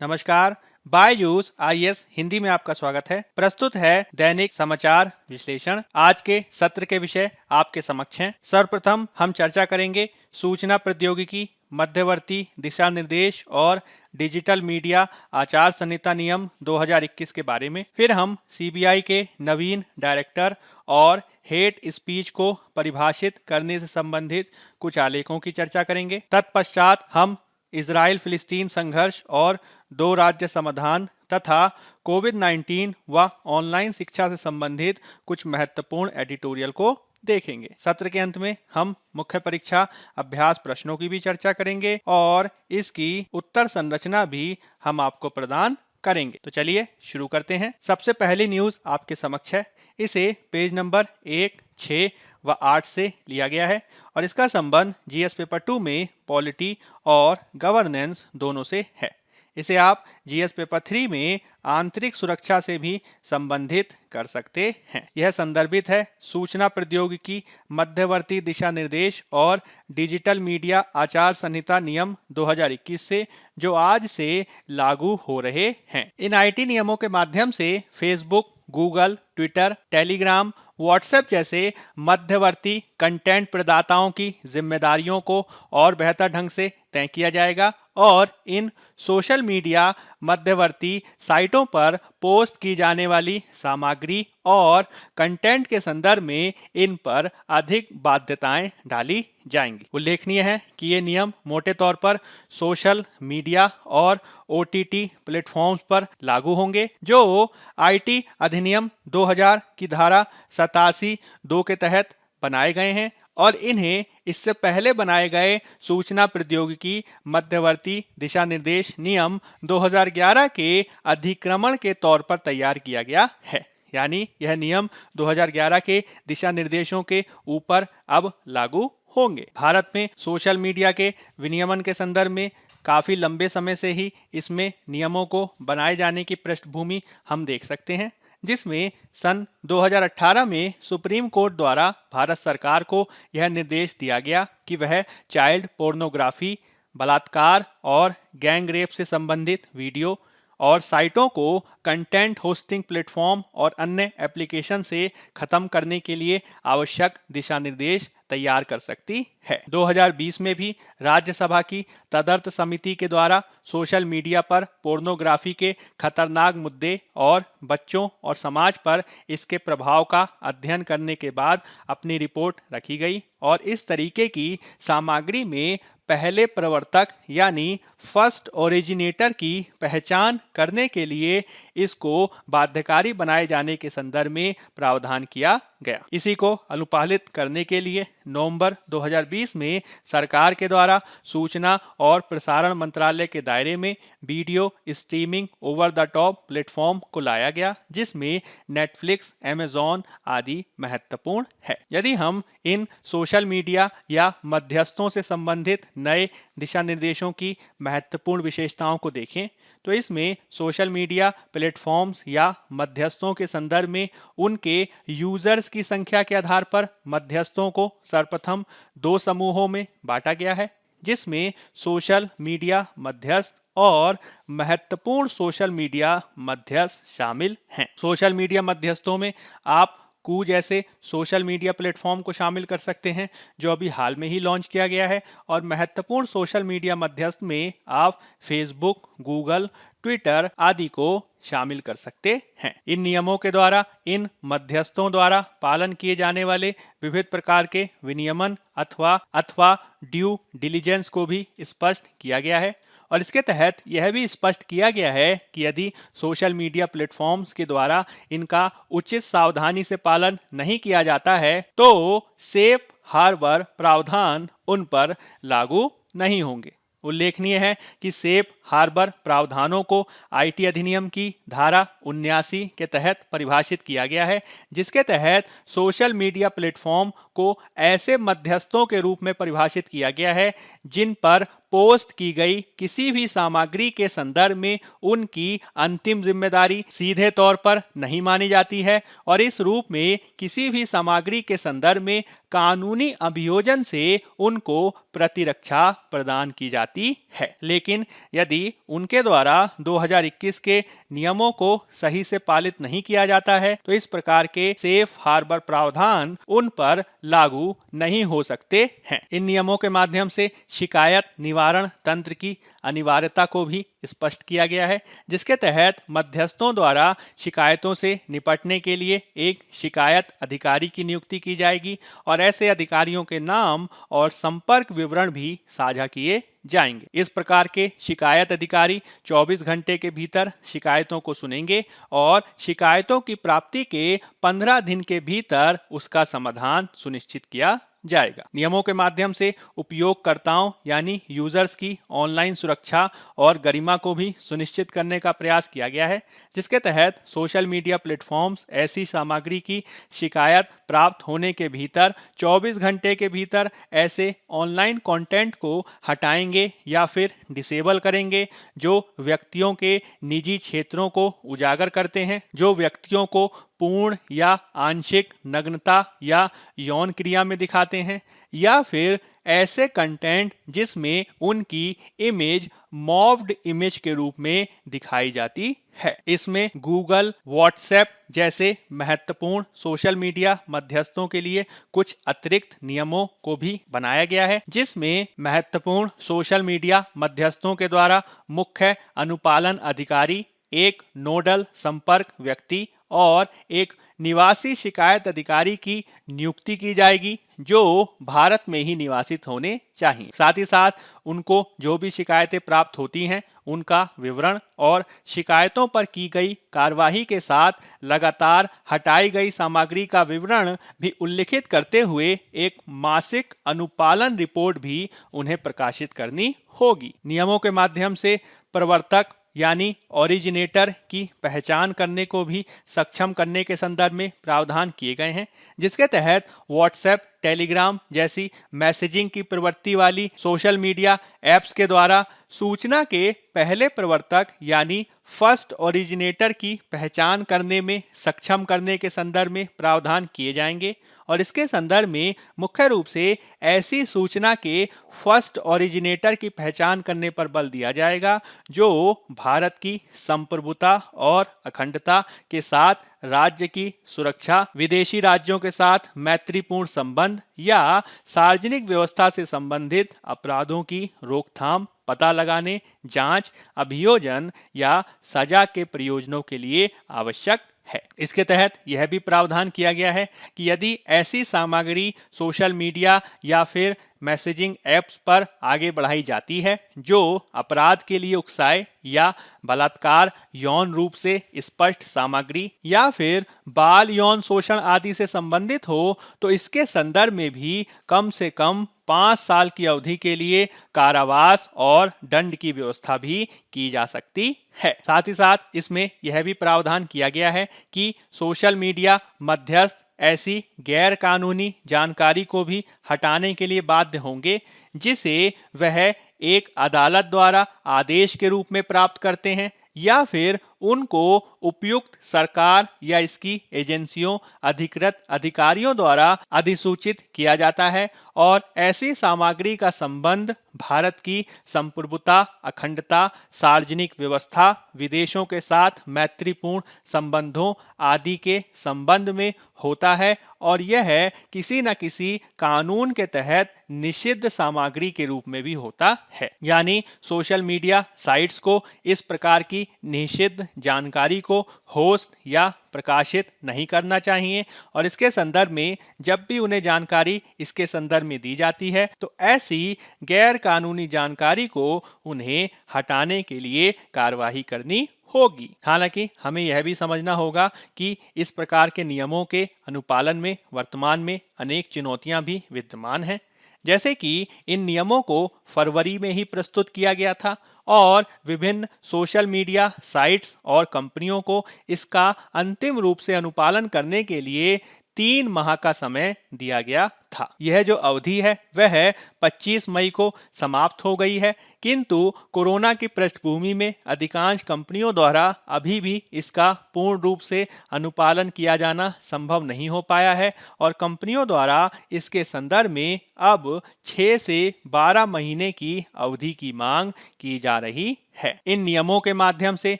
नमस्कार। बायजूस आईएएस हिंदी में आपका स्वागत है। प्रस्तुत है दैनिक समाचार विश्लेषण। आज के सत्र के विषय आपके समक्ष हैं। सर्वप्रथम हम चर्चा करेंगे सूचना प्रौद्योगिकी मध्यवर्ती दिशा निर्देश और डिजिटल मीडिया आचार संहिता नियम 2021 के बारे में। फिर हम सीबीआई के नवीन डायरेक्टर और हेट स्पीच को परिभाषित करने से संबंधित कुछ आलेखों की चर्चा करेंगे। तत्पश्चात हम इजराइल फिलिस्तीन संघर्ष और दो राज्य समाधान तथा कोविड-19 व ऑनलाइन शिक्षा से संबंधित कुछ महत्वपूर्ण एडिटोरियल को देखेंगे। सत्र के अंत में हम मुख्य परीक्षा अभ्यास प्रश्नों की भी चर्चा करेंगे और इसकी उत्तर संरचना भी हम आपको प्रदान करेंगे। तो चलिए शुरू करते हैं। सबसे पहली न्यूज आपके समक्ष है। इसे पेज नंबर 1, 6 व 8 से लिया गया है और इसका संबंध जीएस पेपर 2 में पॉलिटी और गवर्नेंस दोनों से है। इसे आप जीएस पेपर 3 में आंतरिक सुरक्षा से भी संबंधित कर सकते हैं। यह संदर्भित है सूचना प्रौद्योगिकी मध्यवर्ती दिशा निर्देश और डिजिटल मीडिया आचार संहिता नियम 2021 से, जो आज से लागू हो रहे हैं। इन आईटी नियमों के माध्यम से Facebook, Google, Twitter, Telegram, WhatsApp जैसे मध्यवर्ती कंटेंट प्रदाताओं की जिम्मेदारियों को और बेहतर ढंग से तय किया जाएगा और इन सोशल मीडिया मध्यवर्ती साइटों पर पोस्ट की जाने वाली सामग्री और कंटेंट के संदर्भ में इन पर अधिक बाध्यताएं डाली जाएंगी। उल्लेखनीय है कि ये नियम मोटे तौर पर सोशल मीडिया और ओटीटी प्लेटफॉर्म्स पर लागू होंगे जो आईटी अधिनियम 2000 की धारा 87(2) के तहत बनाए गए हैं और इन्हें इससे पहले बनाए गए सूचना प्रौद्योगिकी मध्यवर्ती दिशा निर्देश नियम 2011 के अधिक्रमण के तौर पर तैयार किया गया है। यानी यह नियम 2011 के दिशा निर्देशों के ऊपर अब लागू होंगे। भारत में सोशल मीडिया के विनियमन के संदर्भ में काफी लंबे समय से ही इसमें नियमों को बनाए जाने की पृष्ठभूमि हम देख सकते हैं, जिसमें सन 2018 में सुप्रीम कोर्ट द्वारा भारत सरकार को यह निर्देश दिया गया कि वह चाइल्ड पोर्नोग्राफी, बलात्कार और गैंग रेप से संबंधित वीडियो और साइटों को कंटेंट होस्टिंग प्लेटफॉर्म और अन्य एप्लीकेशन से खत्म करने के लिए आवश्यक दिशा निर्देश तैयार कर सकती है। 2020 में भी राज्यसभा की तदर्थ समिति के द्वारा सोशल मीडिया पर पोर्नोग्राफी के खतरनाक मुद्दे और बच्चों और समाज पर इसके प्रभाव का अध्ययन करने के बाद अपनी रिपोर्ट रखी गई और इस तरीके की सामग्री में पहले प्रवर्तक यानी फर्स्ट ओरिजिनेटर की पहचान करने के लिए इसको बाध्यकारी बनाए जाने के संदर्भ में प्रावधान किया गया। इसी को अनुपालित करने के लिए नवंबर 2020 में सरकार के द्वारा सूचना और प्रसारण मंत्रालय के दायरे में video streaming over the top platform को लाया गया, जिसमें नेटफ्लिक्स, अमेज़न आदि महत्वपूर्ण है। यदि हम इन सोशल मीडिया या मध्यस्थों से संबंधित नए दिशा निर्देशों की महत्वपूर्ण विशेषताओं को देखें तो इसमें सोशल मीडिया प्लेटफॉर्म्स या मध्यस्थों के संदर्भ में उनके यूजर्स की संख्या के आधार पर मध्यस्थों को सर्वप्रथम 2 समूहों में बांटा गया है, जिसमें सोशल मीडिया मध्यस्थ और महत्वपूर्ण सोशल मीडिया मध्यस्थ शामिल हैं। सोशल मीडिया मध्यस्थों में आप कू जैसे सोशल मीडिया प्लेटफॉर्म को शामिल कर सकते हैं, जो अभी हाल में ही लॉन्च किया गया है, और महत्वपूर्ण सोशल मीडिया मध्यस्थ में आप फेसबुक, गूगल, ट्विटर आदि को शामिल कर सकते हैं। इन नियमों के द्वारा इन मध्यस्थों द्वारा पालन किए जाने वाले विविध प्रकार के विनियमन अथवा ड्यू डिलिजेंस को भी स्पष्ट किया गया है और इसके तहत यह भी स्पष्ट किया गया है कि यदि सोशल मीडिया प्लेटफॉर्म्स के द्वारा इनका उचित सावधानी से पालन नहीं किया जाता है तो सेफ हार्बर प्रावधान उन पर लागू नहीं होंगे। उल्लेखनीय है कि सेफ हार्बर प्रावधानों को आईटी अधिनियम की धारा 79 के तहत परिभाषित किया गया है, जिसके तहत सोशल मीडिया प्लेटफॉर्म को ऐसे मध्यस्थों के रूप में परिभाषित किया गया है जिन पर पोस्ट की गई किसी भी सामग्री के संदर्भ में उनकी अंतिम जिम्मेदारी सीधे तौर पर नहीं मानी जाती है और इस रूप में किसी भी सामग्री के संदर्भ में कानूनी अभियोजन से उनको प्रतिरक्षा प्रदान की जाती है। लेकिन यदि यदि उनके द्वारा 2021 के नियमों को सही से पालित नहीं किया जाता है तो इस प्रकार के सेफ हार्बर प्रावधान उन पर लागू नहीं हो सकते हैं। इन नियमों के माध्यम से शिकायत निवारण तंत्र की अनिवार्यता को भी स्पष्ट किया गया है, जिसके तहत मध्यस्थों द्वारा शिकायतों से निपटने के लिए एक शिकायत अधिकारी की नियुक्ति की जाएगी और ऐसे अधिकारियों के नाम और संपर्क विवरण भी साझा किए जाएंगे। इस प्रकार के शिकायत अधिकारी 24 घंटे के भीतर शिकायतों को सुनेंगे और शिकायतों की प्राप्ति के 15 दिन के भीतर उसका समाधान सुनिश्चित किया जाएगा। नियमों के माध्यम से उपयोगकर्ताओं यानी यूजर्स की ऑनलाइन सुरक्षा और गरिमा को भी सुनिश्चित करने का प्रयास किया गया है, जिसके तहत सोशल मीडिया प्लेटफॉर्म्स ऐसी सामग्री की शिकायत प्राप्त होने के भीतर 24 घंटे के भीतर ऐसे ऑनलाइन कंटेंट को हटाएंगे या फिर डिसेबल करेंगे जो व्यक्तियों के निजी क्षेत्रों को उजागर करते हैं, जो व्यक्तियों को पूर्ण या आंशिक नग्नता या यौन क्रिया में दिखाते हैं, या फिर ऐसे कंटेंट जिसमें उनकी इमेज मॉर्फ्ड इमेज के रूप में दिखाई जाती है। इसमें गूगल, व्हाट्सएप जैसे महत्वपूर्ण सोशल मीडिया मध्यस्थों के लिए कुछ अतिरिक्त नियमों को भी बनाया गया है, जिसमें महत्वपूर्ण सोशल मीडिया मध्यस्थों के द्वारा मुख्य अनुपालन अधिकारी, एक नोडल संपर्क व्यक्ति और एक निवासी शिकायत अधिकारी की नियुक्ति की जाएगी जो भारत में ही निवासित होने चाहिए। साथ ही साथ उनको जो भी शिकायतें प्राप्त होती हैं उनका विवरण और शिकायतों पर की गई कार्यवाही के साथ लगातार हटाई गई सामग्री का विवरण भी उल्लिखित करते हुए एक मासिक अनुपालन रिपोर्ट भी उन्हें प्रकाशित करनी होगी। नियमों के माध्यम से प्रवर्तक यानी ओरिजिनेटर की पहचान करने को भी सक्षम करने के संदर्भ में प्रावधान किए गए हैं, जिसके तहत व्हाट्सएप, टेलीग्राम जैसी मैसेजिंग की प्रवृत्ति वाली सोशल मीडिया ऐप्स के द्वारा सूचना के पहले प्रवर्तक यानी फर्स्ट ओरिजिनेटर की पहचान करने में सक्षम करने के संदर्भ में प्रावधान किए जाएंगे और इसके संदर्भ में मुख्य रूप से ऐसी सूचना के फर्स्ट ओरिजिनेटर की पहचान करने पर बल दिया जाएगा जो भारत की संप्रभुता और अखंडता के साथ राज्य की सुरक्षा, विदेशी राज्यों के साथ मैत्रीपूर्ण संबंध या सार्वजनिक व्यवस्था से संबंधित अपराधों की रोकथाम, पता लगाने, जांच, अभियोजन या सजा के प्रयोजनों के लिए आवश्यक है। इसके तहत यह भी प्रावधान किया गया है कि यदि ऐसी सामग्री सोशल मीडिया या फिर मैसेजिंग ऐप्स पर आगे बढ़ाई जाती है जो अपराध के लिए उकसाए या बलात्कार, यौन रूप से स्पष्ट सामग्री या फिर बाल यौन शोषण आदि से संबंधित हो तो इसके संदर्भ में भी कम से कम 5 साल की अवधि के लिए कारावास और दंड की व्यवस्था भी की जा सकती है। साथ ही साथ इसमें यह भी प्रावधान किया गया है कि सोशल मीडिया मध्यस्थ ऐसी गैर कानूनी जानकारी को भी हटाने के लिए बाध्य होंगे जिसे वह एक अदालत द्वारा आदेश के रूप में प्राप्त करते हैं या फिर उनको उपयुक्त सरकार या इसकी एजेंसियों, अधिकृत अधिकारियों द्वारा अधिसूचित किया जाता है और ऐसी सामग्री का संबंध भारत की संप्रभुता, अखंडता, सार्वजनिक व्यवस्था, विदेशों के साथ मैत्रीपूर्ण संबंधों आदि के संबंध में होता है और यह किसी न किसी कानून के तहत निषिद्ध सामग्री के रूप में भी होता है। यानी सोशल मीडिया साइट्स को इस प्रकार की निषिद्ध जानकारी को होस्ट या प्रकाशित नहीं करना चाहिए और इसके संदर्भ में जब भी उन्हें जानकारी इसके संदर्भ में दी जाती है तो ऐसी गैर कानूनी जानकारी को उन्हें हटाने के लिए कार्यवाही करनी होगी। हालांकि हमें यह भी समझना होगा कि इस प्रकार के नियमों के अनुपालन में वर्तमान में अनेक चुनौतियां भी विद्यमान हैं, जैसे कि इन नियमों को फरवरी में ही प्रस्तुत किया गया था और विभिन्न सोशल मीडिया साइट्स और कंपनियों को इसका अंतिम रूप से अनुपालन करने के लिए 3 माह का समय दिया गया था। यह जो अवधि है वह 25 मई को समाप्त हो गई है, किंतु कोरोना की पृष्ठभूमि में अधिकांश कंपनियों द्वारा अभी भी इसका पूर्ण रूप से अनुपालन किया जाना संभव नहीं हो पाया है और कंपनियों द्वारा इसके संदर्भ में अब 6 से 12 महीने की अवधि की मांग की जा रही है। इन नियमों के माध्यम से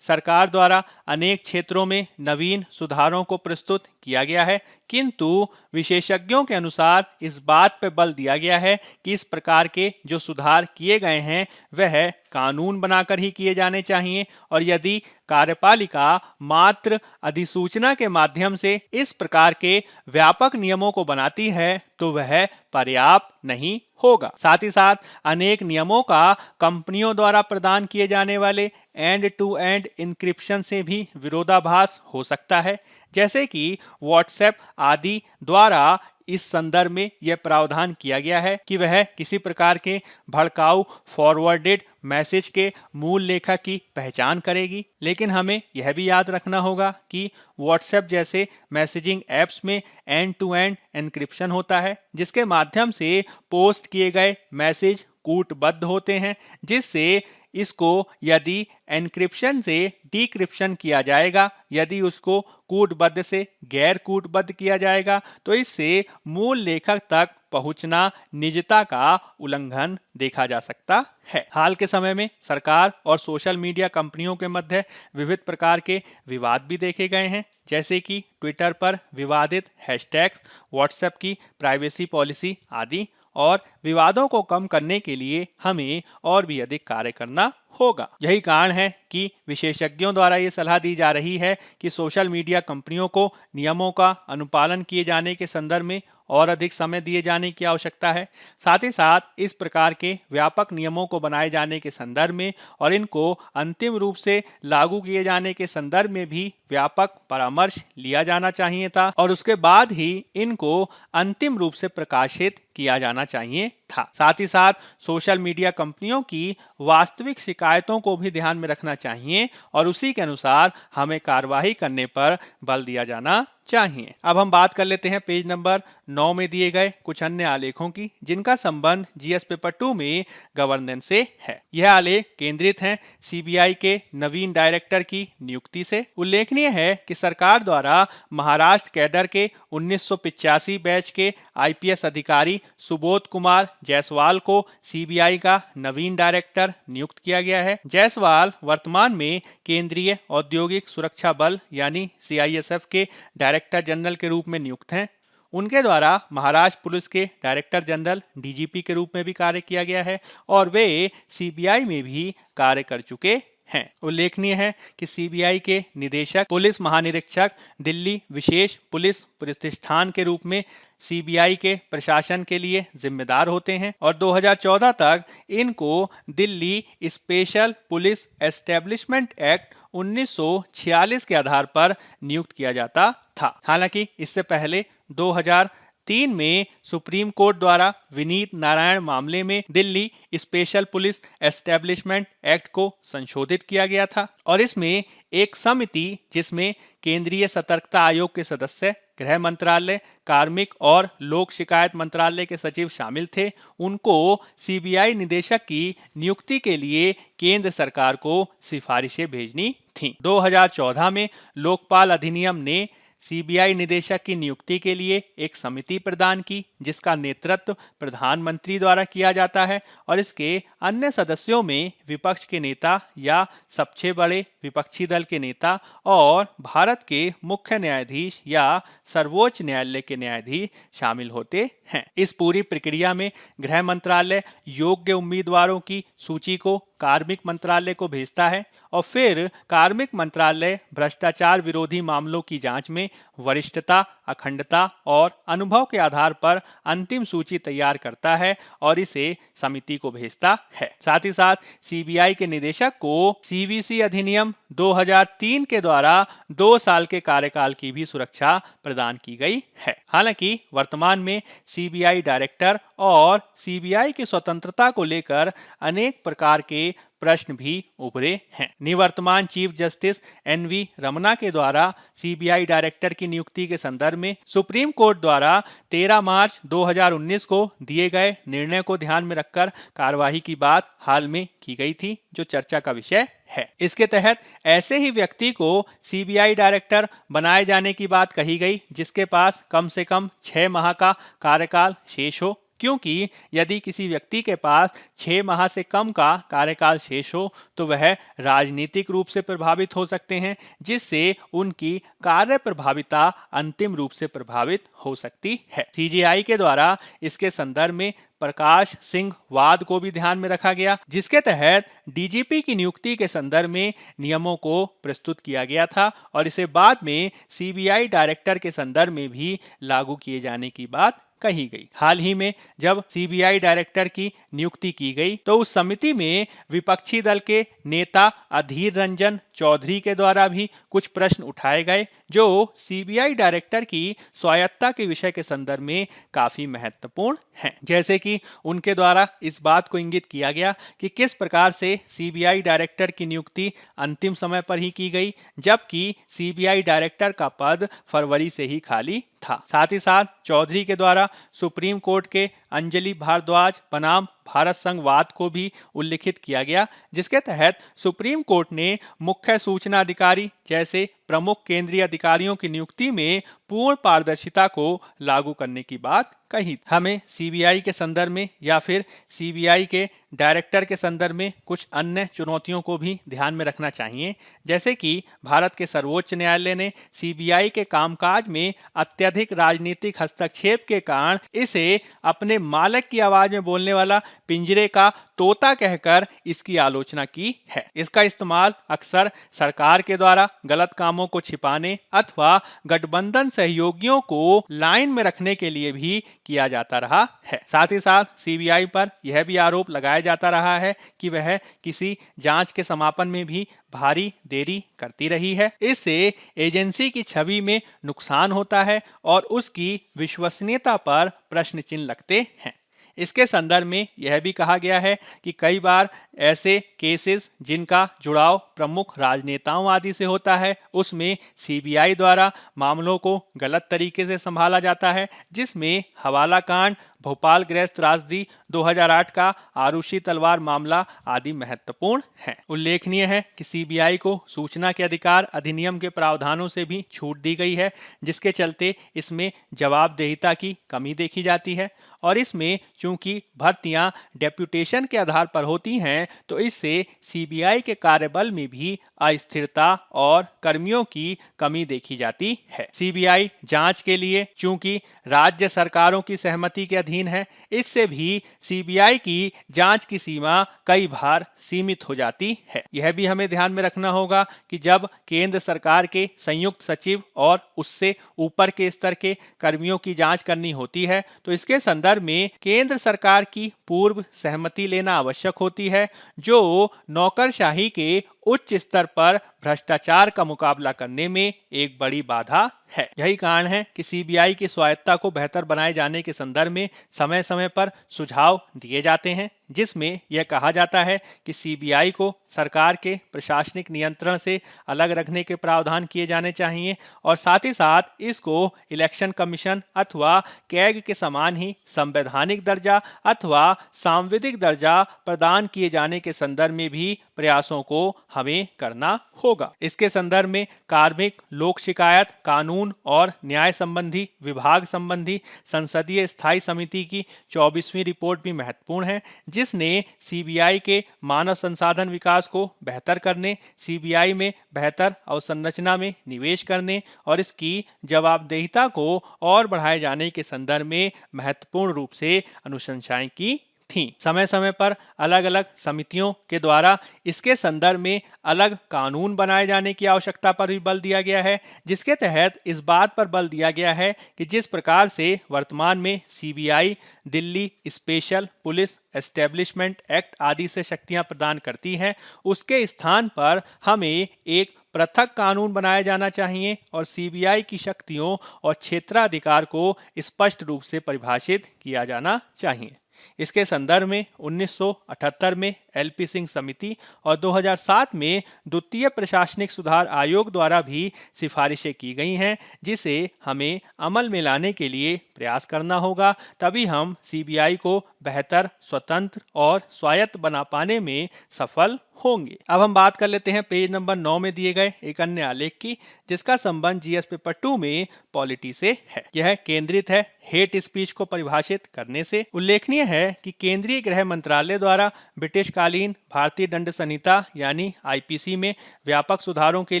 सरकार द्वारा अनेक क्षेत्रों में नवीन सुधारों को प्रस्तुत किया गया है, किंतु विशेषज्ञों के अनुसार इस बात पर बल दिया गया है कि इस प्रकार के जो सुधार किए गए हैं वह कानून बनाकर ही किए जाने चाहिए, और यदि कार्यपालिका मात्र अधिसूचना के माध्यम से इस प्रकार के व्यापक नियमों को बनाती है तो वह पर्याप्त नहीं होगा। साथ ही साथ अनेक नियमों का कंपनियों द्वारा प्रदान किए जाने वाले एंड टू एंड इंक्रिप्शन से भी विरोधाभास हो सकता है, जैसे कि व्हाट्सएप आदि द्वारा इस संदर्भ में यह प्रावधान किया गया है कि वह किसी प्रकार के भड़काऊ फॉरवर्डेड मैसेज के मूल लेखक की पहचान करेगी। लेकिन हमें यह भी याद रखना होगा कि व्हाट्सएप जैसे मैसेजिंग ऐप्स में एंड टू एंड एन्क्रिप्शन होता है, जिसके माध्यम से पोस्ट किए गए मैसेज कूटबद्ध होते हैं, जिससे इसको यदि एन्क्रिप्शन से डिक्रिप्शन किया जाएगा, यदि उसको कूटबद्ध से गैर कूटबद्ध किया जाएगा, तो इससे मूल लेखक तक पहुंचना निजता का उल्लंघन देखा जा सकता है। हाल के समय में सरकार और सोशल मीडिया कंपनियों के मध्य विविध प्रकार के विवाद भी देखे गए हैं, जैसे कि ट्विटर पर विवादित हैशटैग्स, व्हाट्सएप की प्राइवेसी पॉलिसी आदि। और विवादों को कम करने के लिए हमें और भी अधिक कार्य करना होगा। यही कारण है कि विशेषज्ञों द्वारा ये सलाह दी जा रही है कि सोशल मीडिया कंपनियों को नियमों का अनुपालन किए जाने के संदर्भ में और अधिक समय दिए जाने की आवश्यकता है। साथ ही साथ इस प्रकार के व्यापक नियमों को बनाए जाने के संदर्भ में और इनको अंतिम रूप से लागू किए जाने के संदर्भ में भी व्यापक परामर्श लिया जाना चाहिए था, और उसके बाद ही इनको अंतिम रूप से प्रकाशित किया जाना चाहिए था। साथ ही साथ सोशल मीडिया कंपनियों की वास्तविक शिकायतों को भी ध्यान में रखना चाहिए और उसी के अनुसार हमें कार्रवाई करने पर बल दिया जाना चाहिए। अब हम बात कर लेते हैं पेज नंबर 9 में दिए गए कुछ अन्य आलेखों की, जिनका संबंध जीएस पेपर 2 में गवर्नेंस से है। यह आलेख केंद्रित हैं सीबीआई के नवीन डायरेक्टर की नियुक्ति से। उल्लेखनीय है कि सरकार द्वारा महाराष्ट्र कैडर के 1985 बैच के आईपीएस अधिकारी सुबोध कुमार जायसवाल को सीबीआई का नवीन डायरेक्टर नियुक्त किया गया है। जायसवाल वर्तमान में केंद्रीय औद्योगिक सुरक्षा बल यानी सीआईएसएफ के डायरेक्टर जनरल के रूप में नियुक्त हैं। उनके द्वारा महाराष्ट्र पुलिस के डायरेक्टर जनरल डीजीपी के रूप में भी कार्य किया गया है और वे सीबीआई में भी कार्य कर चुके हैं। उल्लेखनीय है कि सीबीआई के निदेशक पुलिस महानिरीक्षक दिल्ली विशेष पुलिस प्रतिष्ठान के रूप में सीबीआई के प्रशासन के लिए जिम्मेदार होते हैं और 2014 तक इनको Delhi special police establishment act 1946 के आधार पर नियुक्त किया जाता था। हालांकि इससे पहले 2003 में सुप्रीम कोर्ट द्वारा विनीत नारायण मामले में Delhi special police establishment act को संशोधित किया गया था और इसमें एक समिति जिसमें केंद्रीय सतर्कता आयोग के सदस्य, गृह मंत्रालय, कार्मिक और लोक शिकायत मंत्रालय के सचिव शामिल थे, उनको सीबीआई निदेशक की नियुक्ति के लिए केंद्र सरकार को सिफारिशें भेजनी थीं। 2014 में लोकपाल अधिनियम ने सीबीआई निदेशक की नियुक्ति के लिए एक समिति प्रदान की, जिसका नेतृत्व प्रधानमंत्री द्वारा किया जाता है और इसके अन्य सदस्यों में विपक्ष के नेता या सबसे बड़े विपक्षी दल के नेता और भारत के मुख्य न्यायाधीश या सर्वोच्च न्यायालय के न्यायाधीश शामिल होते हैं। इस पूरी प्रक्रिया में गृह मंत्रालय योग्य उम्मीदवारों की सूची को कार्मिक मंत्रालय को भेजता है और फिर कार्मिक मंत्रालय भ्रष्टाचार विरोधी मामलों की जांच में वरिष्ठता, अखंडता और अनुभव के आधार पर अंतिम सूची तैयार करता है और इसे समिति को भेजता है। साथ ही साथ सीबीआई के निदेशक को सीवीसी अधिनियम 2003 के द्वारा 2 साल के कार्यकाल की भी सुरक्षा प्रदान की गई है। हालांकि वर्तमान में सीबीआई डायरेक्टर और सीबीआई की स्वतंत्रता को लेकर अनेक प्रकार के प्रश्न भी उभरे हैं। निवर्तमान चीफ जस्टिस एनवी रमना के द्वारा सीबीआई डायरेक्टर की नियुक्ति के संदर्भ में सुप्रीम कोर्ट द्वारा 13 मार्च 2019 को दिए गए निर्णय को ध्यान में रखकर कार्यवाही की बात हाल में की गई थी, जो चर्चा का विषय है। इसके तहत ऐसे ही व्यक्ति को सीबीआई डायरेक्टर बनाए जाने की बात कही गई जिसके पास कम से कम 6 माह का कार्यकाल शेष हो, क्योंकि यदि किसी व्यक्ति के पास 6 माह से कम का कार्यकाल शेष हो तो वह राजनीतिक रूप से प्रभावित हो सकते हैं, जिससे उनकी कार्य प्रभाविता अंतिम रूप से प्रभावित हो सकती है। सीजेआई के द्वारा इसके संदर्भ में प्रकाश सिंह वाद को भी ध्यान में रखा गया, जिसके तहत डीजीपी की नियुक्ति के संदर्भ में नियमों को प्रस्तुत किया गया था और इसे बाद में सीबीआई डायरेक्टर के संदर्भ में भी लागू किए जाने की बात कही गई। हाल ही में जब सीबीआई डायरेक्टर की नियुक्ति की गई तो उस समिति में विपक्षी दल के नेता अधीर रंजन चौधरी के द्वारा भी कुछ प्रश्न उठाए गए जो सीबीआई डायरेक्टर की स्वायत्तता के विषय के संदर्भ में काफी महत्वपूर्ण हैं। जैसे कि उनके द्वारा इस बात को इंगित किया गया कि किस प्रकार से सीबीआई डायरेक्टर की नियुक्ति अंतिम समय पर ही की गई, जबकि सीबीआई डायरेक्टर का पद फरवरी से ही खाली था। साथ ही साथ चौधरी के द्वारा सुप्रीम कोर्ट के अंजलि भारद्वाज बनाम भारत संघ वाद को भी उल्लिखित किया गया, जिसके तहत सुप्रीम कोर्ट ने मुख्य सूचना अधिकारी जैसे प्रमुख केंद्रीय अधिकारियों की नियुक्ति में पूर्ण पारदर्शिता को लागू करने की बात कही। हमें सीबीआई के संदर्भ में या फिर सीबीआई के डायरेक्टर के संदर्भ में कुछ अन्य चुनौतियों को भी ध्यान में रखना चाहिए, जैसे कि भारत के सर्वोच्च न्यायालय ने सीबीआई के कामकाज में अत्यधिक राजनीतिक हस्तक्षेप के कारण इसे अपने मालिक की आवाज में बोलने वाला पिंजरे का तोता कहकर इसकी आलोचना की है। इसका इस्तेमाल अक्सर सरकार के द्वारा गलत कामों को छिपाने अथवा गठबंधन सहयोगियों को लाइन में रखने के लिए भी किया जाता रहा है। साथ ही साथ सीबीआई पर यह भी आरोप लगाया जाता रहा है कि वह किसी जांच के समापन में भी भारी देरी करती रही है। इससे एजेंसी की छवि में नुकसान होता है और उसकी विश्वसनीयता पर प्रश्न चिन्ह लगते हैं। इसके संदर्भ में यह भी कहा गया है कि कई बार ऐसे केसेस जिनका जुड़ाव प्रमुख राजनेताओं आदि से होता है, उसमें सीबीआई द्वारा मामलों को गलत तरीके से संभाला जाता है, जिसमें हवाला कांड, भोपाल गृह त्रासदी 2008 का आरुषि तलवार मामला आदि महत्वपूर्ण है। उल्लेखनीय है कि सीबीआई को सूचना के अधिकार अधिनियम के प्रावधानों से भी छूट दी गई है, जिसके चलते इसमें जवाबदेहिता की कमी देखी जाती है और इसमें चूंकि भर्तियां डेप्यूटेशन के आधार पर होती हैं तो इससे सीबीआई के कार्यबल में भी अस्थिरता और कर्मियों की कमी देखी जाती है। सीबीआई जांच के लिए चूंकि राज्य सरकारों की सहमति के अधीन है, इससे भी सीबीआई की जांच की सीमा कई बार सीमित हो जाती है। यह भी हमें ध्यान में रखना होगा कि जब केंद्र सरकार के संयुक्त सचिव और उससे ऊपर के स्तर के कर्मियों की जांच करनी होती है तो इसके संदर्भ में केंद्र सरकार की पूर्व सहमति लेना आवश्यक होती है, जो नौकरशाही के उच्च स्तर पर भ्रष्टाचार का मुकाबला करने में एक बड़ी बाधा है। यही कारण है कि सीबीआई की स्वायत्तता को बेहतर बनाए जाने के संदर्भ में समय समय पर सुझाव दिए जाते हैं, जिसमें यह कहा जाता है कि सीबीआई को सरकार के प्रशासनिक नियंत्रण से अलग रखने के प्रावधान किए जाने चाहिए और साथ ही साथ इसको इलेक्शन कमीशन अथवा कैग के समान ही संवैधानिक दर्जा अथवा सांविधिक दर्जा प्रदान किए जाने के संदर्भ में भी प्रयासों को हमें करना होगा। इसके संदर्भ में कार्मिक लोक शिकायत कानून और न्याय संबंधी विभाग संबंधी संसदीय स्थायी समिति की 24वीं रिपोर्ट भी महत्वपूर्ण है, जिसने सीबीआई के मानव संसाधन विकास को बेहतर करने, सीबीआई में बेहतर अवसंरचना में निवेश करने और इसकी जवाबदेहिता को और बढ़ाए जाने के संदर्भ में महत्वपूर्ण रूप से अनुशंसाएं की थी। समय समय पर अलग अलग समितियों के द्वारा इसके संदर्भ में अलग कानून बनाए जाने की आवश्यकता पर भी बल दिया गया है, जिसके तहत इस बात पर बल दिया गया है कि जिस प्रकार से वर्तमान में CBI Delhi special police establishment act आदि से शक्तियां प्रदान करती है, उसके स्थान पर हमें एक पृथक कानून बनाया जाना चाहिए और सीबीआई की शक्तियों और क्षेत्राधिकार को स्पष्ट रूप से परिभाषित किया जाना चाहिए। इसके संदर्भ में 1978 में एलपी सिंह समिति और 2007 में द्वितीय प्रशासनिक सुधार आयोग द्वारा भी सिफारिशें की गई हैं, जिसे हमें अमल में लाने के लिए प्रयास करना होगा, तभी हम सीबीआई को बेहतर, स्वतंत्र और स्वायत्त बना पाने में सफल होंगे। अब हम बात कर लेते हैं पेज नंबर 9 में दिए गए एक अन्य आलेख की, जिसका संबंध जीएस पेपर 2 में पॉलिटी से है। यह केंद्रित है हेट स्पीच को परिभाषित करने से। उल्लेखनीय है कि केंद्रीय गृह मंत्रालय द्वारा ब्रिटिशकालीन भारतीय दंड संहिता यानी आईपीसी में व्यापक सुधारों के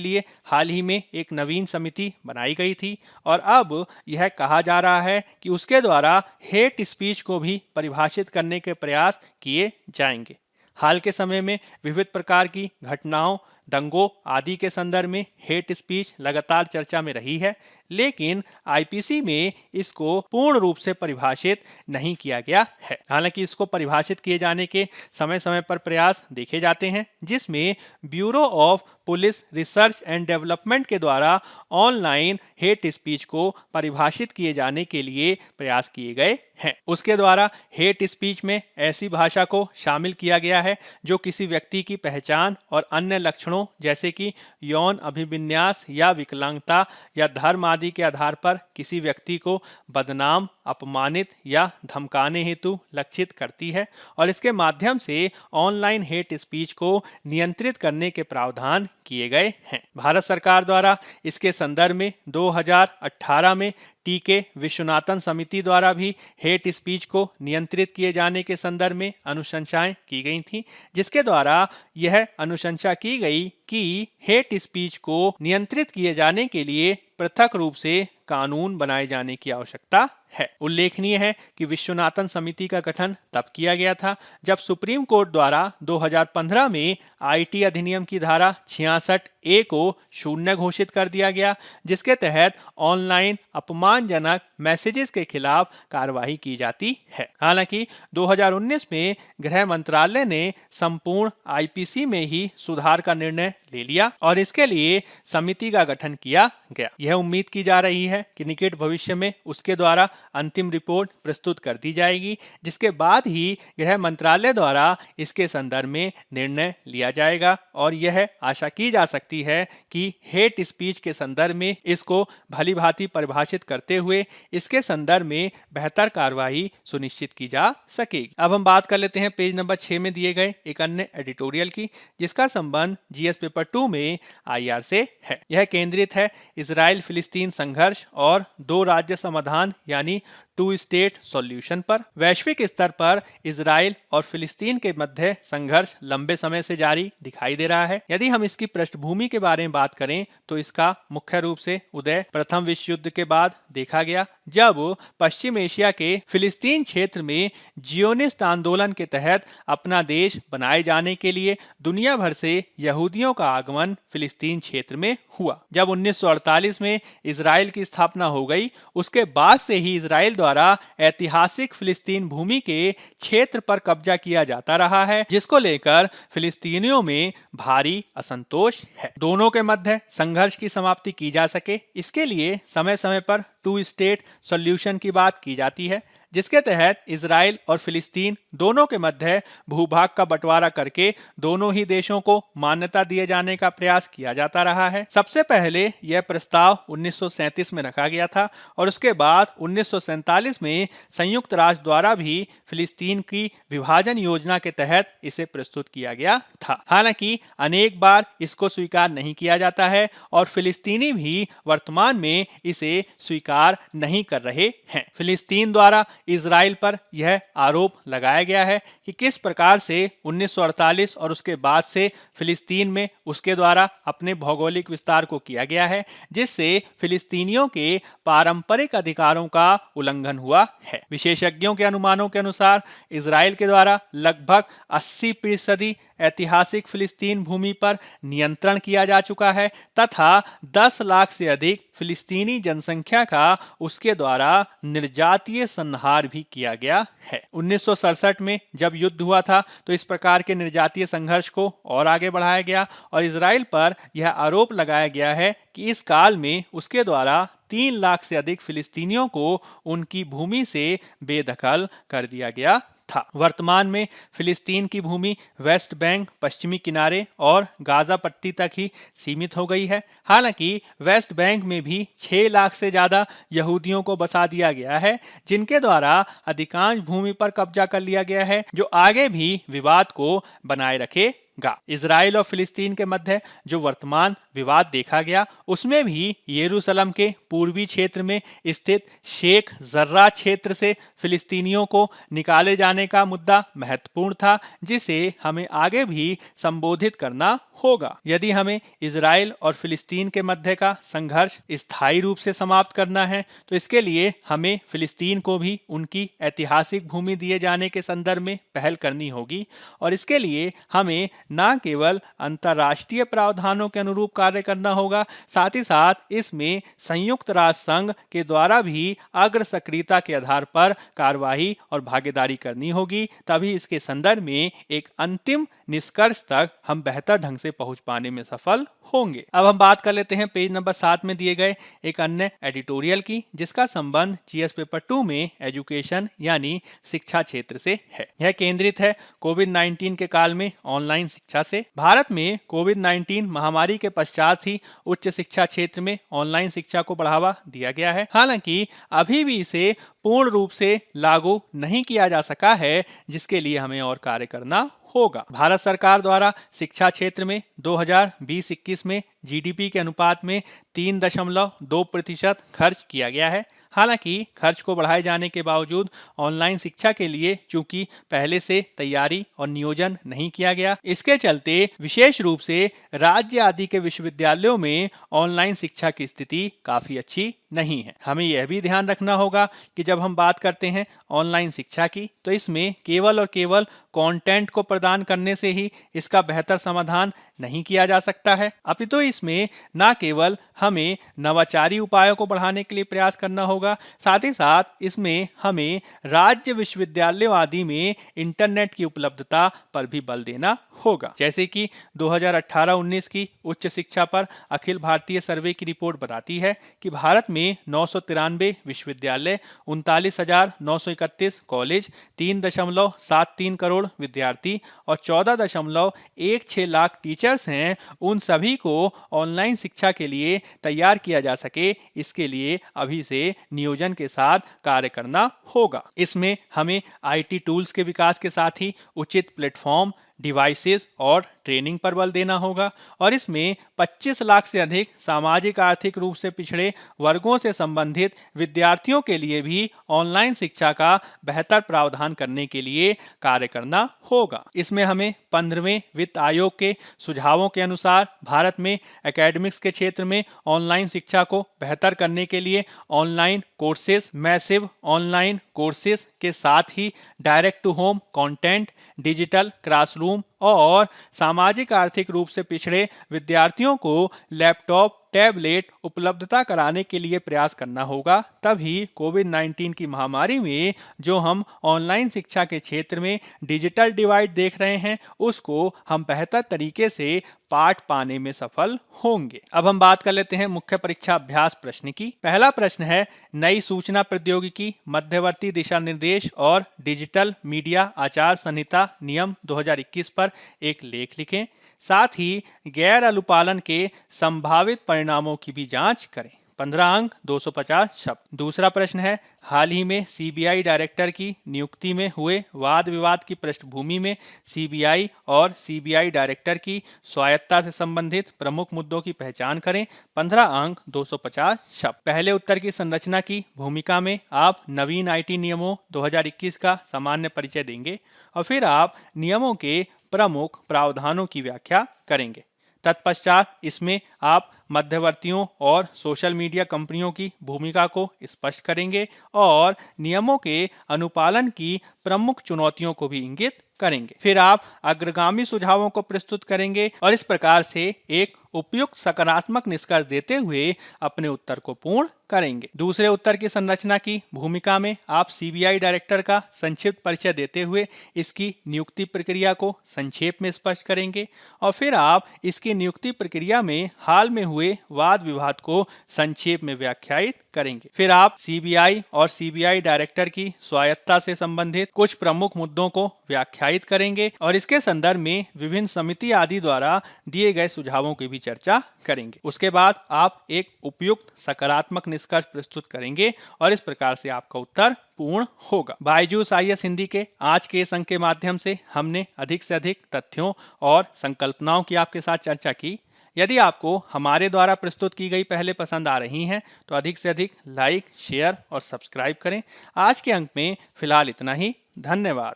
लिए हाल ही में एक नवीन समिति बनाई गई थी और अब यह कहा जा रहा है कि उसके द्वारा हेट स्पीच को भी परिभाषित करने के प्रयास किए जाएंगे। हाल के समय में विविध प्रकार की घटनाओं, दंगों आदि के संदर्भ में हेट स्पीच लगातार चर्चा में रही है, लेकिन आईपीसी में इसको पूर्ण रूप से परिभाषित नहीं किया गया है। हालांकि इसको परिभाषित किए जाने के समय समय पर प्रयास देखे जाते हैं, जिसमें bureau of police research and development के द्वारा ऑनलाइन हेट स्पीच को परिभाषित किए जाने के लिए प्रयास किए गए हैं। उसके द्वारा हेट स्पीच में ऐसी भाषा को शामिल किया गया है जो किसी व्यक्ति की पहचान और अन्य लक्षणों जैसे कि यौन अभिविन्यास या विकलांगता या धर्म आदि के आधार पर किसी व्यक्ति को बदनाम, अपमानित या धमकाने हेतु लक्षित करती है और इसके माध्यम से ऑनलाइन हेट स्पीच को नियंत्रित करने के प्रावधान किए गए हैं। भारत सरकार द्वारा इसके संदर्भ में 2018 में टीके विश्वनाथन समिति द्वारा भी हेट स्पीच को नियंत्रित किए जाने के संदर्भ में अनुशंसाएं की गई थी, जिसके द्वारा यह अनुशंसा की गई कि हेट स्पीच को नियंत्रित किए जाने के लिए पृथक रूप से कानून बनाए जाने की आवश्यकता है। उल्लेखनीय है कि विश्वनाथन समिति का गठन तब किया गया था जब सुप्रीम कोर्ट द्वारा 2015 में आईटी अधिनियम की धारा 66A को शून्य घोषित कर दिया गया, जिसके तहत ऑनलाइन अपमानजनक मैसेजेस के खिलाफ कार्रवाई की जाती है। हालांकि 2019 में गृह मंत्रालय ने संपूर्ण आईपीसी में ही सुधार का निर्णय ले लिया और इसके लिए समिति का गठन किया गया। यह उम्मीद की जा रही है कि निकट भविष्य में उसके द्वारा अंतिम रिपोर्ट प्रस्तुत कर दी जाएगी, जिसके बाद ही गृह मंत्रालय द्वारा इसके संदर्भ में निर्णय लिया जाएगा और यह आशा की जा सकती है कि हेट स्पीच के संदर्भ में इसको भली भांति परिभाषित करते हुए इसके संदर्भ में बेहतर कार्रवाई सुनिश्चित की जा सकेगी। अब हम बात कर लेते हैं पेज नंबर 6 में दिए गए एक अन्य एडिटोरियल की, जिसका संबंध जीएस पेपर 2 में आईआर से है। यह केंद्रित है इजराइल फिलिस्तीन संघर्ष और दो राज्य समाधान यानी 2 स्टेट सॉल्यूशन पर। वैश्विक स्तर पर इजराइल और फिलिस्तीन के मध्य संघर्ष लंबे समय से जारी दिखाई दे रहा है। यदि हम इसकी पृष्ठभूमि के बारे में बात करें तो इसका मुख्य रूप से उदय प्रथम विश्व युद्ध के बाद देखा गया, जब पश्चिम एशिया के फिलिस्तीन क्षेत्र में जियोनिस्ट आंदोलन के तहत अपना देश बनाए जाने के लिए दुनिया भर से यहूदियों का आगमन फिलिस्तीन क्षेत्र में हुआ। जब 1948 में इजराइल की स्थापना हो गई, उसके बाद से ही इजराइल द्वारा ऐतिहासिक फिलिस्तीन भूमि के क्षेत्र पर कब्जा किया जाता रहा है, जिसको लेकर फिलिस्तीनियों में भारी असंतोष है। दोनों के मध्य संघर्ष की समाप्ति की जा सके, इसके लिए समय समय पर 2 स्टेट सॉल्यूशन की बात की जाती है, जिसके तहत इजराइल और फिलिस्तीन दोनों के मध्य भूभाग का बंटवारा करके दोनों ही देशों को मान्यता दिए जाने का प्रयास किया जाता रहा है। सबसे पहले यह प्रस्ताव 1937 में रखा गया था और उसके बाद 1947 में संयुक्त राष्ट्र द्वारा भी फिलिस्तीन की विभाजन योजना के तहत इसे प्रस्तुत किया गया था। हालांकि अनेक बार इसको स्वीकार नहीं किया जाता है और फिलिस्तीनी भी वर्तमान में इसे स्वीकार नहीं कर रहे हैं। फिलिस्तीन द्वारा इजराइल पर यह आरोप लगाया गया है कि किस प्रकार से 1948 और उसके बाद से फिलिस्तीन में उसके द्वारा अपने भौगोलिक विस्तार को किया गया है, जिससे फिलिस्तीनियों के पारंपरिक अधिकारों का उल्लंघन हुआ है। विशेषज्ञों के अनुमानों के अनुसार इजराइल के द्वारा लगभग 80% ऐतिहासिक फिलिस्तीन भूमि पर नियंत्रण किया जा चुका है तथा 10 लाख से अधिक फिलिस्तीनी जनसंख्या का उसके द्वारा निर्जातीय संहार भी किया गया है। 1967 में जब युद्ध हुआ था तो इस प्रकार के निर्जातीय संघर्ष को और आगे बढ़ाया गया और इजराइल पर यह आरोप लगाया गया है कि इस काल में उसके द्वारा 3 लाख से अधिक फिलिस्तीनियों को उनकी भूमि से बेदखल कर दिया गया था। वर्तमान में फिलिस्तीन की भूमि वेस्ट बैंक, पश्चिमी किनारे और गाजा पट्टी तक ही सीमित हो गई है। हालांकि वेस्ट बैंक में भी 6 लाख से ज्यादा यहूदियों को बसा दिया गया है, जिनके द्वारा अधिकांश भूमि पर कब्जा कर लिया गया है, जो आगे भी विवाद को बनाए रखेगा। इजराइल और फिलिस्तीन के मध्य जो वर्तमान विवाद देखा गया, उसमें भी यरूशलेम के पूर्वी क्षेत्र में स्थित शेख जर्रा क्षेत्र से फिलिस्तीनियों को निकाले जाने का मुद्दा महत्वपूर्ण था, जिसे हमें आगे भी संबोधित करना होगा। यदि हमें इजराइल और फिलिस्तीन के मध्य का संघर्ष स्थायी रूप से समाप्त करना है, तो इसके लिए हमें फिलिस्तीन को भी उनकी ऐतिहासिक भूमि दिए जाने के संदर्भ में पहल करनी होगी, और इसके लिए हमें न केवल अंतर्राष्ट्रीय प्रावधानों के अनुरूप कार्य करना होगा, साथ ही साथ इसमें संयुक्त राष्ट्र संघ के द्वारा भी अग्र सक्रियता के आधार पर कार्यवाही और भागीदारी करनी होगी। तभी इसके संदर्भ में एक अंतिम निष्कर्ष तक हम बेहतर ढंग से पहुंच पाने में सफल होंगे। अब हम बात कर लेते हैं पेज नंबर 7 में दिए गए एक अन्य एडिटोरियल की, जिसका संबंध जीएस पेपर 2 में एजुकेशन यानी शिक्षा क्षेत्र से है। यह केंद्रित है कोविड-19 के काल में ऑनलाइन शिक्षा से। भारत में कोविड-19 महामारी के पश्चात ही उच्च शिक्षा क्षेत्र में ऑनलाइन शिक्षा को बढ़ावा दिया गया है। हालांकि अभी भी इसे पूर्ण रूप से लागू नहीं किया जा सका है, जिसके लिए हमें और कार्य करना होगा। भारत सरकार द्वारा शिक्षा क्षेत्र में 2020-21 में जीडीपी के अनुपात में 3.2% खर्च किया गया है। हालांकि खर्च को बढ़ाए जाने के बावजूद ऑनलाइन शिक्षा के लिए चूंकि पहले से तैयारी और नियोजन नहीं किया गया, इसके चलते विशेष रूप से राज्य आदि के विश्वविद्यालयों में ऑनलाइन शिक्षा की स्थिति काफी अच्छी नहीं है। हमें यह भी ध्यान रखना होगा कि जब हम बात करते हैं ऑनलाइन शिक्षा की, तो इसमें केवल और केवल कंटेंट को प्रदान करने से ही इसका बेहतर समाधान नहीं किया जा सकता है, अपितु इसमें न केवल हमें नवाचारी उपायों को बढ़ाने के लिए प्रयास करना होगा, साथ ही साथ इसमें हमें राज्य विश्वविद्यालयों आदि में इंटरनेट की उपलब्धता पर भी बल देना होगा। जैसे कि 2018-19 की उच्च शिक्षा पर अखिल भारतीय सर्वे की रिपोर्ट बताती है कि भारत में 993 विश्वविद्यालय, 39,931 कॉलेज, 3.73 करोड़ विद्यार्थी और 14.16 लाख टीचर्स हैं। उन सभी को ऑनलाइन शिक्षा के लिए तैयार किया जा सके, इसके लिए अभी से नियोजन के साथ कार्य करना होगा। इसमें हमें आईटी टूल्स के विकास के साथ ही उचित प्लेटफॉर्म, डिवाइसेस और ट्रेनिंग पर बल देना होगा, और इसमें 25 लाख से अधिक सामाजिक आर्थिक रूप से पिछड़े वर्गों से संबंधित विद्यार्थियों के लिए भी ऑनलाइन शिक्षा का बेहतर प्रावधान करने के लिए कार्य करना होगा। इसमें हमें 15वें वित्त आयोग के सुझावों के अनुसार भारत में एकेडमिक्स के क्षेत्र में ऑनलाइन शिक्षा को बेहतर करने के लिए online courses, massive online courses के साथ ही direct to home content, digital classroom और सामाजिक आर्थिक रूप से पिछड़े विद्यार्थियों को लैपटॉप, टैबलेट उपलब्धता कराने के लिए प्रयास करना होगा। तभी कोविड-19 की महामारी में जो हम ऑनलाइन शिक्षा के क्षेत्र में डिजिटल डिवाइड देख रहे हैं, उसको हम बेहतर तरीके से पाठ पाने में सफल होंगे। अब हम बात कर लेते हैं मुख्य परीक्षा अभ्यास प्रश्न की। पहला प्रश्न है, नई सूचना प्रौद्योगिकी मध्यवर्ती दिशा निर्देश और डिजिटल मीडिया आचार संहिता नियम 2021 पर एक लेख लिखें। साथ ही गैर अनुपालन के संभावित परिणामों की भी जांच करें। 15 अंक 250 शब्द। दूसरा प्रश्न है, हाल ही में सीबीआई डायरेक्टर की नियुक्ति में हुए वाद विवाद की पृष्ठभूमि में सीबीआई और सीबीआई डायरेक्टर की स्वायत्तता से संबंधित प्रमुख मुद्दों की पहचान करें। 15 अंक 250 शब्द। पहले उत्तर की संरचना की भूमिका में आप नवीन आईटी नियमों 2021 का सामान्य परिचय देंगे और फिर आप नियमों के प्रमुख प्रावधानों की व्याख्या करेंगे। तत्पश्चात इसमें आप मध्यवर्तियों और सोशल मीडिया कंपनियों की भूमिका को स्पष्ट करेंगे और नियमों के अनुपालन की प्रमुख चुनौतियों को भी इंगित करेंगे। फिर आप अग्रगामी सुझावों को प्रस्तुत करेंगे और इस प्रकार से एक उपयुक्त सकारात्मक निष्कर्ष देते हुए अपने उत्तर को पूर्ण करेंगे। दूसरे उत्तर की संरचना की भूमिका में आप सीबीआई डायरेक्टर का संक्षिप्त परिचय देते हुए इसकी नियुक्ति प्रक्रिया को संक्षेप में स्पष्ट करेंगे और फिर आप इसकी नियुक्ति प्रक्रिया में हाल में हुए वाद विवाद को संक्षेप में व्याख्यायित करेंगे। फिर आप सीबीआई और सीबीआई डायरेक्टर की स्वायत्तता से संबंधित कुछ प्रमुख मुद्दों को व्याख्यायित करेंगे और इसके संदर्भ में विभिन्न समिति आदि द्वारा दिए गए सुझावों की भी चर्चा करेंगे। उसके बाद आप एक उपयुक्त सकारात्मक निष्कर्ष प्रस्तुत करेंगे और इस प्रकार से आपका उत्तर पूर्ण होगा। बायजूस आईएएस हिंदी के आज के इस अंक के माध्यम से हमने अधिक से अधिक तथ्यों और संकल्पनाओं की आपके साथ चर्चा की। यदि आपको हमारे द्वारा प्रस्तुत की गई पहले पसंद आ रही हैं तो अधिक से अधिक लाइक, शेयर और सब्सक्राइब करें। आज के अंक में फिलहाल इतना ही। धन्यवाद।